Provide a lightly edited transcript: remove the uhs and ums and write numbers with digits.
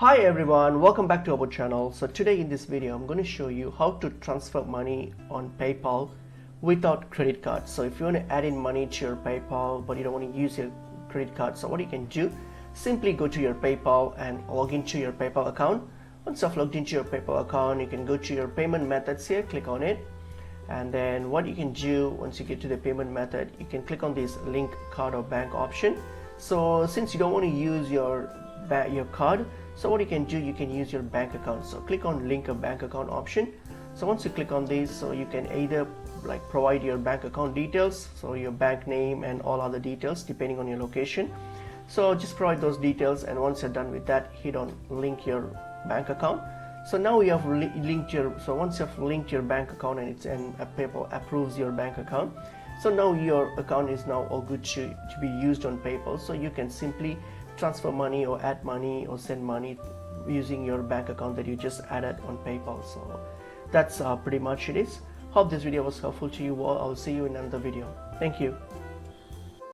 Hi everyone, welcome back to our channel. So today in this video I'm going to show you how to transfer money on PayPal without credit card. So if you want to add in money to your PayPal but you don't want to use your credit card, so what you can do, simply go to your PayPal and log into your PayPal account. Once you've logged into your PayPal account, you can go to your payment methods here, click on it, and then what you can do once you get to the payment method, you can click on this link card or bank option. So since you don't want to use your card, so what you can do, you can use your bank account. So click on link a bank account option. So once you click on this, so you can either provide your bank account details, so your bank name and all other details depending on your location. So just provide those details, and once you're done with that, hit on link your bank account. So now you have linked your, so once you've linked your bank account and PayPal approves your bank account, so now your account is now all good to be used on PayPal. So you can simply transfer money or add money or send money using your bank account that you just added on PayPal. So that's pretty much it is. Hope this video was helpful to you all. I'll see you in another video. Thank you.